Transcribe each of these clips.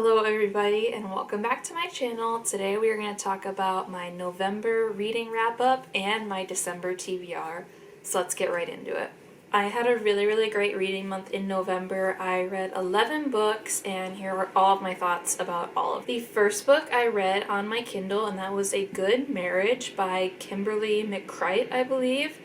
Hello everybody and welcome back to my channel. Today we are going to talk about my November reading wrap-up and my December TBR. So let's get right into it. I had a really great reading month in November. I read 11 books and here are all of my thoughts about all of them. The first book I read on my Kindle, and that was A Good Marriage by Kimberly McCreight, I believe.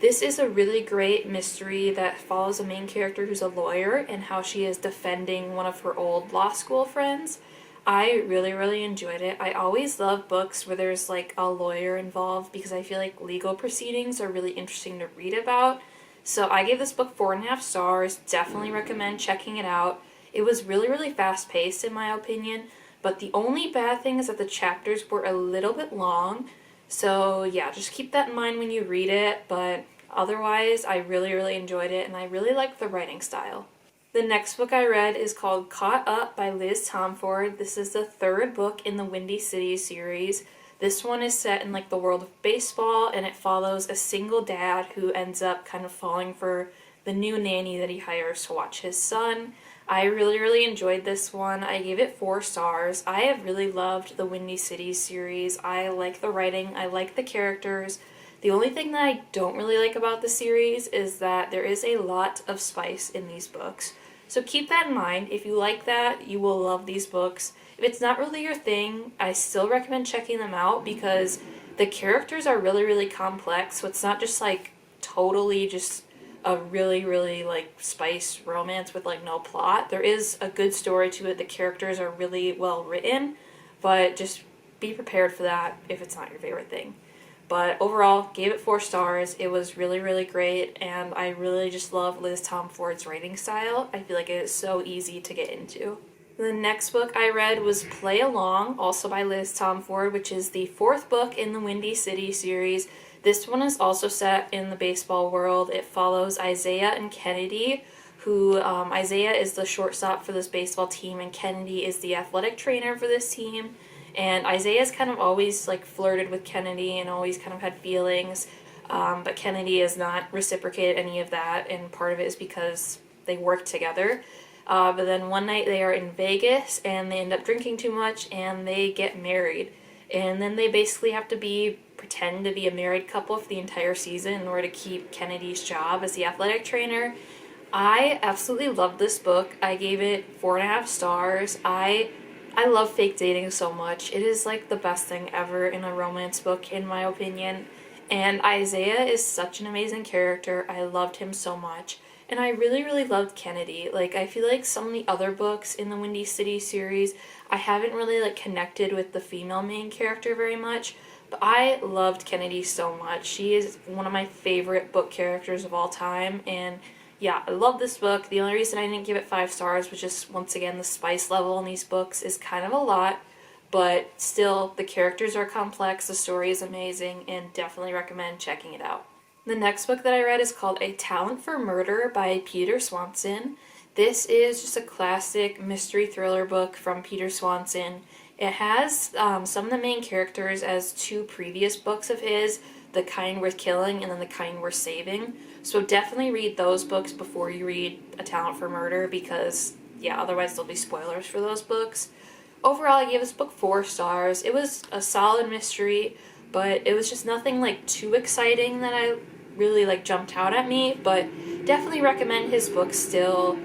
This is a really great mystery that follows a main character who's a lawyer and how she is defending one of her old law school friends. I really enjoyed it. I always love books where there's like a lawyer involved because I feel like legal proceedings are really interesting to read about. So I gave this book 4.5 stars. Definitely recommend checking it out. It was really fast paced in my opinion, but the only bad thing is that the chapters were a little bit long. So yeah, just keep that in mind when you read it, but otherwise I really enjoyed it and I really like the writing style. The next book I read is called Caught Up by Liz Tomford. This is the third book in the Windy City series. This one is set in like the world of baseball and it follows a single dad who ends up kind of falling for the new nanny that he hires to watch his son. I really enjoyed this one. I gave it 4 stars. I have really loved the Windy City series. I like the writing. I like the characters. The only thing that I don't really like about the series is that there is a lot of spice in these books. So keep that in mind. If you like that, you will love these books. If it's not really your thing, I still recommend checking them out because the characters are really complex. So it's not just like totally just a really like spice romance with like no plot. There is a good story to it. The characters are really well written, but just be prepared for that if it's not your favorite thing. But overall, gave it 4 stars. It was really great, and I really just love Liz Tomford's writing style. I feel like it is so easy to get into. The next book I read was Play Along, also by Liz Tomford, which is the 4th book in the Windy City series. This one is also set in the baseball world. It follows Isaiah and Kennedy, who Isaiah is the shortstop for this baseball team and Kennedy is the athletic trainer for this team. And Isaiah's kind of always like flirted with Kennedy and always kind of had feelings, but Kennedy has not reciprocated any of that, and part of it is because they work together. But then one night they are in Vegas and they end up drinking too much and they get married. And then they basically have to pretend to be a married couple for the entire season in order to keep Kennedy's job as the athletic trainer. I absolutely loved this book. I gave it 4.5 stars. I love fake dating so much. It is like the best thing ever in a romance book in my opinion. And Isaiah is such an amazing character. I loved him so much. And I really loved Kennedy. Like, I feel like some of the other books in the Windy City series, I haven't really like connected with the female main character very much, but I loved Kennedy so much. She is one of my favorite book characters of all time, and yeah, I love this book. The only reason I didn't give it 5 stars was just, once again, the spice level in these books is kind of a lot, but still, the characters are complex, the story is amazing, and definitely recommend checking it out. The next book that I read is called A Talent for Murder by Peter Swanson. This is just a classic mystery thriller book from Peter Swanson. It has some of the main characters as 2 previous books of his, The Kind Worth Killing and then The Kind Worth Saving. So definitely read those books before you read A Talent for Murder because, yeah, otherwise there'll be spoilers for those books. Overall, I gave this book 4 stars. It was a solid mystery, but it was just nothing like too exciting that I really like jumped out at me, but definitely recommend his books still.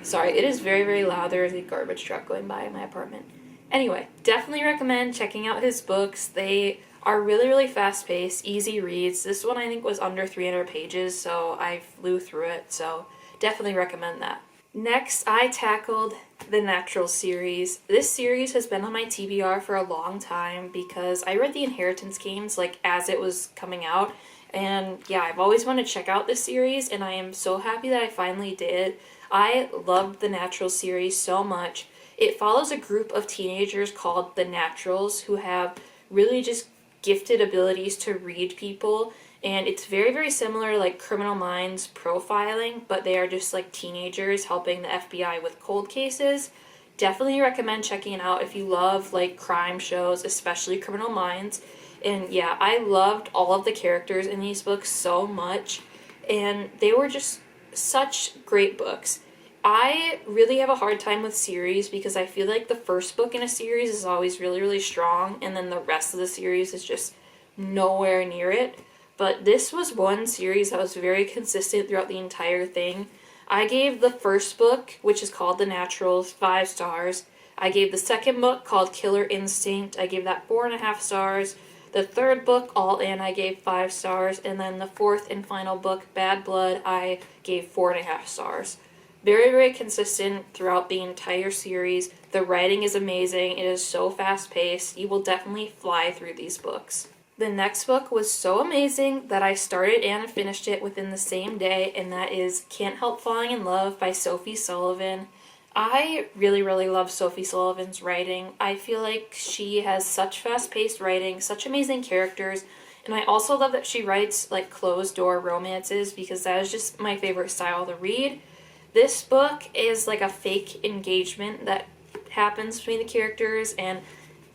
Sorry, it is very loud. There is a garbage truck going by in my apartment. Anyway, definitely recommend checking out his books. They are really fast-paced, easy reads. This one I think was under 300 pages, so I flew through it, so definitely recommend that. Next, I tackled the Natural series. This series has been on my TBR for a long time because I read the Inheritance Games like as it was coming out, and yeah, I've always wanted to check out this series, and I am so happy that I finally did. I loved the Natural series so much. It follows a group of teenagers called the Naturals who have really just gifted abilities to read people, and it's very similar like Criminal Minds profiling, but they are just like teenagers helping the FBI with cold cases. Definitely recommend checking it out if you love like crime shows, especially Criminal Minds. And yeah, I loved all of the characters in these books so much, and they were just such great books. I really have a hard time with series because I feel like the first book in a series is always really, really strong, and then the rest of the series is just nowhere near it. But this was one series that was very consistent throughout the entire thing. I gave the first book, which is called The Naturals, 5 stars. I gave the second book, called Killer Instinct, I gave that 4.5 stars. The third book, All In, I gave 5 stars. And then the fourth and final book, Bad Blood, I gave 4.5 stars. Very, very consistent throughout the entire series. The writing is amazing. It is so fast-paced. You will definitely fly through these books. The next book was so amazing that I started and finished it within the same day, and that is Can't Help Falling in Love by Sophie Sullivan. I really, really love Sophie Sullivan's writing. I feel like she has such fast-paced writing, such amazing characters, and I also love that she writes like closed-door romances because that is just my favorite style to read. This book is like a fake engagement that happens between the characters, and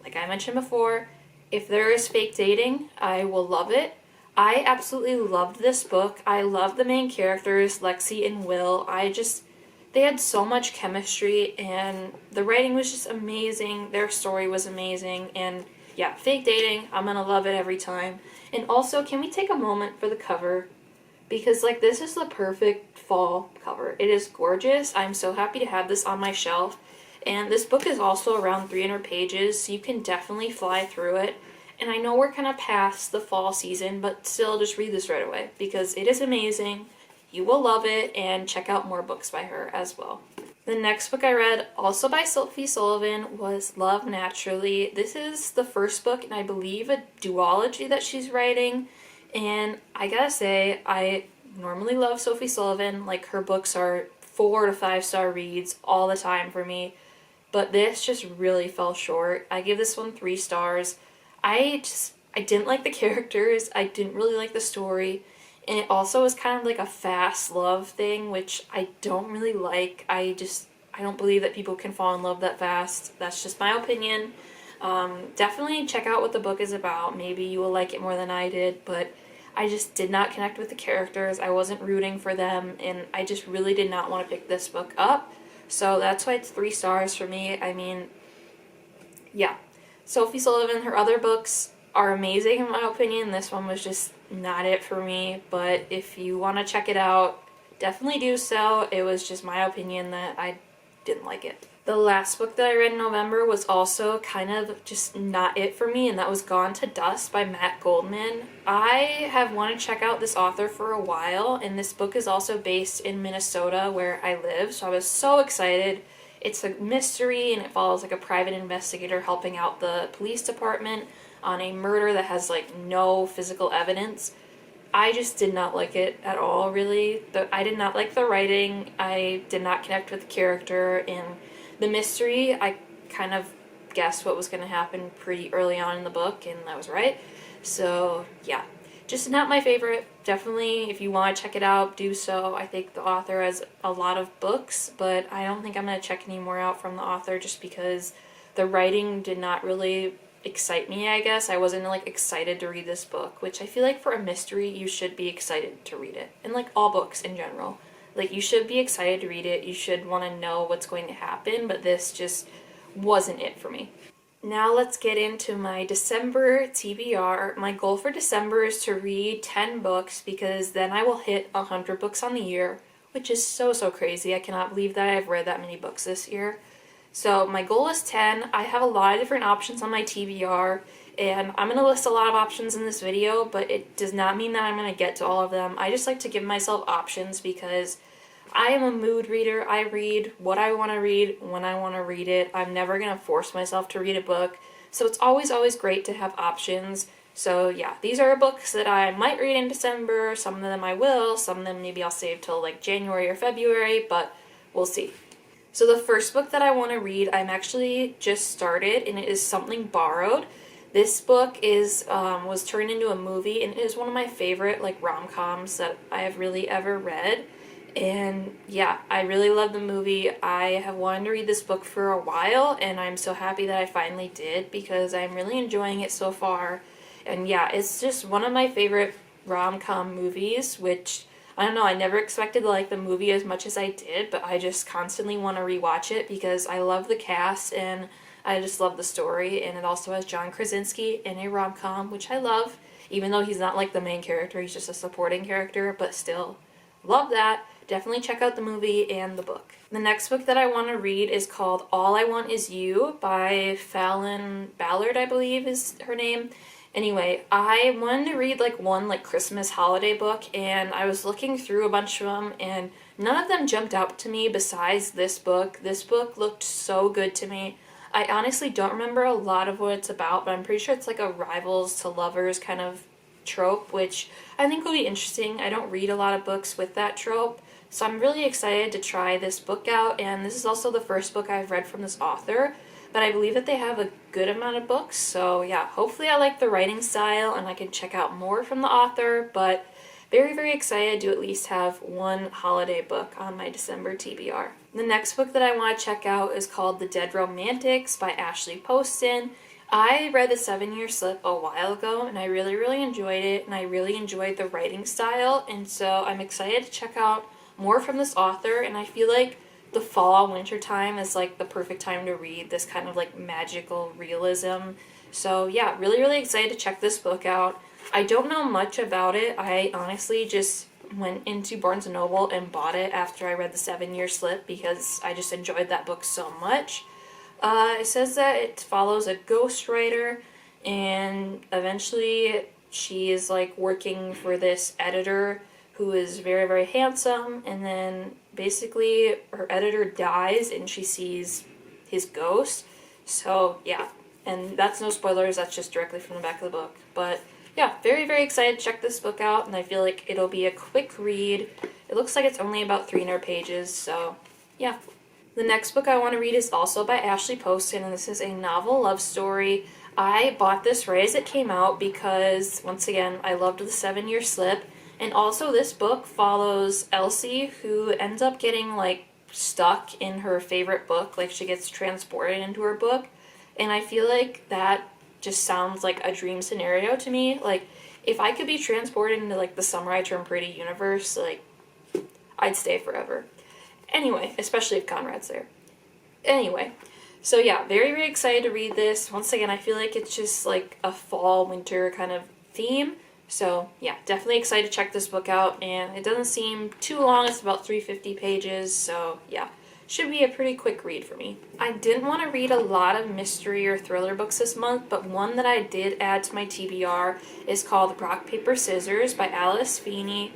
like I mentioned before, if there is fake dating, I will love it. I absolutely loved this book. I love the main characters, Lexi and Will. They had so much chemistry, and the writing was just amazing. Their story was amazing, and yeah, fake dating, I'm gonna love it every time. And also, can we take a moment for the cover? Because like this is the perfect fall cover. It is gorgeous. I'm so happy to have this on my shelf. And this book is also around 300 pages, so you can definitely fly through it. And I know we're kind of past the fall season, but still just read this right away because it is amazing. You will love it, and check out more books by her as well. The next book I read, also by Sophie Sullivan, was Love Naturally. This is the first book in, I believe, a duology that she's writing. And I gotta say, I normally love Sophie Sullivan. Like, her books are 4 to 5 star reads all the time for me. But this just really fell short. I give this one 3 stars. I didn't like the characters. I didn't really like the story. And it also was kind of like a fast love thing, which I don't really like. I don't believe that people can fall in love that fast. That's just my opinion. Definitely check out what the book is about. Maybe you will like it more than I did, but I just did not connect with the characters. I wasn't rooting for them, and I just really did not want to pick this book up. So that's why it's 3 stars for me. I mean, yeah. Sophie Sullivan, her other books are amazing in my opinion. This one was just not it for me, but if you want to check it out, definitely do so. It was just my opinion that I didn't like it. The last book that I read in November was also kind of just not it for me, and that was Gone to Dust by Matt Goldman. I have wanted to check out this author for a while, and this book is also based in Minnesota where I live, so I was so excited. It's a mystery, and it follows like a private investigator helping out the police department on a murder that has like no physical evidence. I just did not like it at all, really. I did not like the writing. I did not connect with the character, and the mystery, I kind of guessed what was going to happen pretty early on in the book, and I was right. So, yeah. Just not my favorite. Definitely, if you want to check it out, do so. I think the author has a lot of books, but I don't think I'm going to check any more out from the author just because the writing did not really excite me, I guess. I wasn't like excited to read this book, which I feel like for a mystery, you should be excited to read it. And like all books in general. Like, you should be excited to read it. You should want to know what's going to happen, but this just wasn't it for me. Now let's get into my December TBR. My goal for December is to read 10 books because then I will hit 100 books on the year, which is so, so crazy. I cannot believe that I've read that many books this year. So my goal is 10. I have a lot of different options on my TBR, and I'm going to list a lot of options in this video, but it does not mean that I'm going to get to all of them. I just like to give myself options because I am a mood reader. I read what I want to read when I want to read it. I'm never going to force myself to read a book, so it's always, always great to have options. So yeah, these are books that I might read in December. Some of them I will. Some of them maybe I'll save till like January or February, but we'll see. So the first book that I want to read, I'm actually just started, and it is Something Borrowed. This book was turned into a movie, and it is one of my favorite like rom-coms that I have really ever read. And yeah, I really love the movie. I have wanted to read this book for a while, and I'm so happy that I finally did because I'm really enjoying it so far. And yeah, it's just one of my favorite rom-com movies, which I don't know, I never expected to like the movie as much as I did, but I just constantly want to rewatch it because I love the cast and I just love the story. And it also has John Krasinski in a rom-com, which I love, even though he's not like the main character, he's just a supporting character, but still love that. Definitely check out the movie and the book. The next book that I want to read is called All I Want Is You by Fallon Ballard, I believe is her name. Anyway, I wanted to read like one like Christmas holiday book, and I was looking through a bunch of them, and none of them jumped out to me besides this book. This book looked so good to me. I honestly don't remember a lot of what it's about, but I'm pretty sure it's like a rivals to lovers kind of trope, which I think will be interesting. I don't read a lot of books with that trope, so I'm really excited to try this book out, and this is also the first book I've read from this author, but I believe that they have a good amount of books, so yeah, hopefully I like the writing style and I can check out more from the author, but very, very excited to at least have one holiday book on my December TBR. The next book that I want to check out is called The Dead Romantics by Ashley Poston. I read The 7-Year Slip a while ago, and I really, really enjoyed it, and I really enjoyed the writing style, and so I'm excited to check out more from this author, and I feel like the fall winter time is like the perfect time to read this kind of like magical realism. So yeah, really, really excited to check this book out. I don't know much about it. I honestly just went into Barnes & Noble and bought it after I read The 7-Year Slip because I just enjoyed that book so much. It says that it follows a ghostwriter, and eventually she is like working for this editor who is very, very handsome, and then basically her editor dies and she sees his ghost. So yeah, and that's no spoilers, that's just directly from the back of the book. But yeah, very, very excited to check this book out, and I feel like it'll be a quick read. It looks like it's only about 300 pages, so yeah. The next book I want to read is also by Ashley Poston, and this is a novel love story. I bought this right as it came out because, once again, I loved The 7-Year Slip. And also this book follows Elsie, who ends up getting like stuck in her favorite book, like she gets transported into her book. And I feel like that just sounds like a dream scenario to me. Like if I could be transported into like the Summer I Turned Pretty universe, like I'd stay forever. Anyway, especially if Conrad's there. Anyway, so yeah, very, very excited to read this. Once again, I feel like it's just like a fall winter kind of theme. So yeah, definitely excited to check this book out, and it doesn't seem too long. It's about 350 pages, so yeah, should be a pretty quick read for me. I didn't want to read a lot of mystery or thriller books this month, but one that I did add to my TBR is called Rock, Paper, Scissors by Alice Feeney.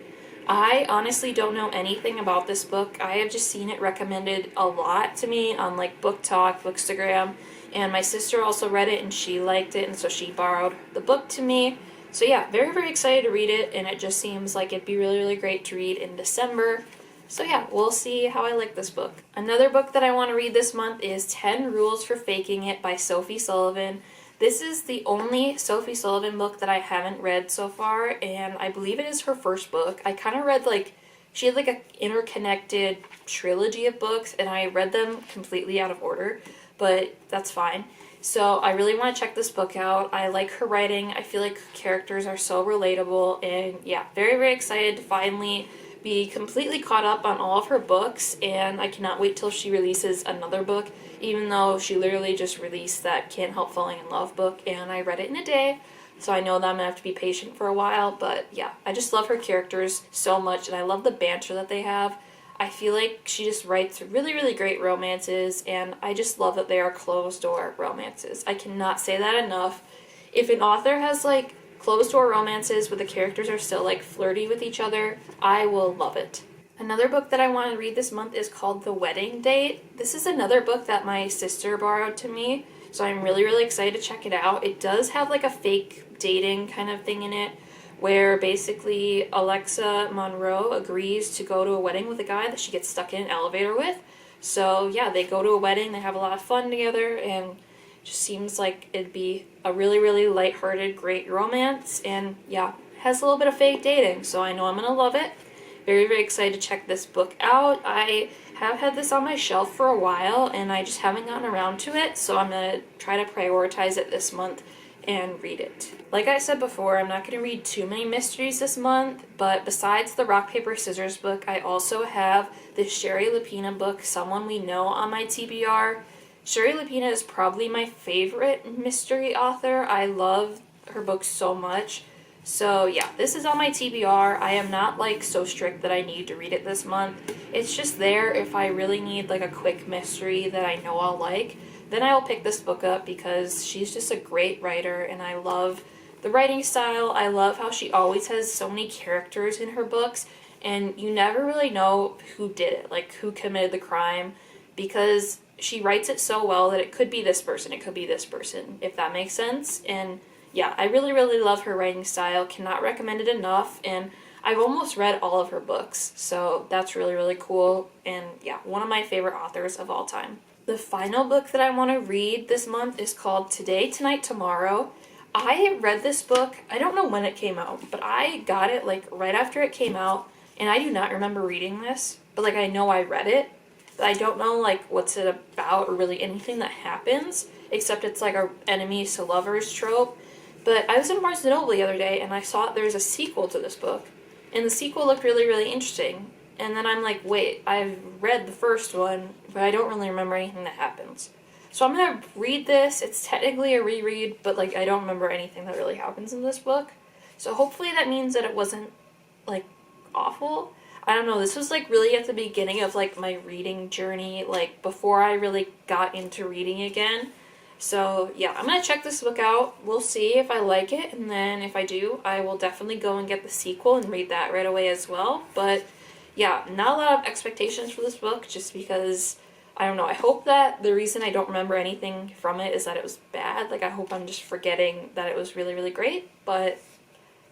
I honestly don't know anything about this book. I have just seen it recommended a lot to me on like Book Talk, Bookstagram, and my sister also read it and she liked it, and so she borrowed the book to me. So yeah, very, very excited to read it, and it just seems like it'd be really, really great to read in December. So yeah, we'll see how I like this book. Another book that I want to read this month is 10 Rules for Faking It by Sophie Sullivan. This is the only Sophie Sullivan book that I haven't read so far, and I believe it is her first book. I kind of read like, she had like an interconnected trilogy of books, and I read them completely out of order, but that's fine. So I really want to check this book out. I like her writing. I feel like her characters are so relatable, and yeah, very, very excited to finally be completely caught up on all of her books, and I cannot wait till she releases another book, even though she literally just released that Can't Help Falling in Love book, and I read it in a day, so I know that I'm going to have to be patient for a while, but yeah, I just love her characters so much, and I love the banter that they have. I feel like she just writes really, really great romances, and I just love that they are closed-door romances. I cannot say that enough. If an author has, like, closed-door romances where the characters are still, like, flirty with each other, I will love it. Another book that I want to read this month is called The Wedding Date. This is another book that my sister borrowed to me, so I'm really, really excited to check it out. It does have, like, a fake dating kind of thing in it, where basically Alexa Monroe agrees to go to a wedding with a guy that she gets stuck in an elevator with. So yeah, they go to a wedding, they have a lot of fun together, and it just seems like it'd be a really, really lighthearted, great romance, and yeah, has a little bit of fake dating, so I know I'm gonna love it. Very, very excited to check this book out. I have had this on my shelf for a while, and I just haven't gotten around to it, so I'm gonna try to prioritize it this month and read it. Like I said before, I'm not going to read too many mysteries this month, but besides the rock, paper, scissors book, I also have the Sherry Lapina book, Someone We Know, on my TBR. Sherry Lapina is probably my favorite mystery author. I love her books so much. So yeah, this is on my TBR. I am not like so strict that I need to read it this month. It's just there if I really need like a quick mystery that I know I'll like. Then I will pick this book up because she's just a great writer and I love the writing style. I love how she always has so many characters in her books and you never really know who did it, like who committed the crime, because she writes it so well that it could be this person, it could be this person, if that makes sense. And yeah, I really, really love her writing style. Cannot recommend it enough. And I've almost read all of her books, so that's really, really cool. And yeah, one of my favorite authors of all time. The final book that I want to read this month is called Today, Tonight, Tomorrow. I read this book, I don't know when it came out, but I got it like right after it came out, and I do not remember reading this, but like I know I read it. But I don't know like what's it about or really anything that happens, except it's like a enemies to lovers trope. But I was in Barnes& Noble the other day and I saw there's a sequel to this book. And the sequel looked really, really interesting. And then I'm like, wait, I've read the first one, but I don't really remember anything that happens. So I'm going to read this. It's technically a reread, but like I don't remember anything that really happens in this book. So hopefully that means that it wasn't like awful. I don't know, this was like really at the beginning of like my reading journey, like before I really got into reading again. So yeah, I'm going to check this book out. We'll see if I like it, and then if I do, I will definitely go and get the sequel and read that right away as well. But yeah, not a lot of expectations for this book just because, I don't know, I hope that the reason I don't remember anything from it is that it was bad. Like I hope I'm just forgetting that it was really, really great, but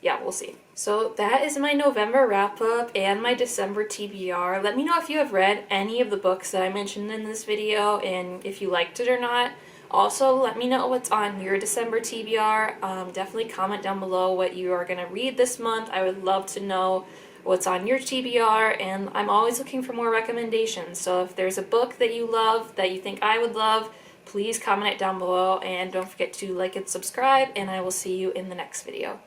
yeah, we'll see. So that is my November wrap-up and my December TBR. Let me know if you have read any of the books that I mentioned in this video and if you liked it or not. Also, let me know what's on your December TBR. Definitely comment down below what you are going to read this month. I would love to know what's on your TBR, and I'm always looking for more recommendations. So if there's a book that you love, that you think I would love, please comment it down below, and don't forget to like and subscribe, and I will see you in the next video.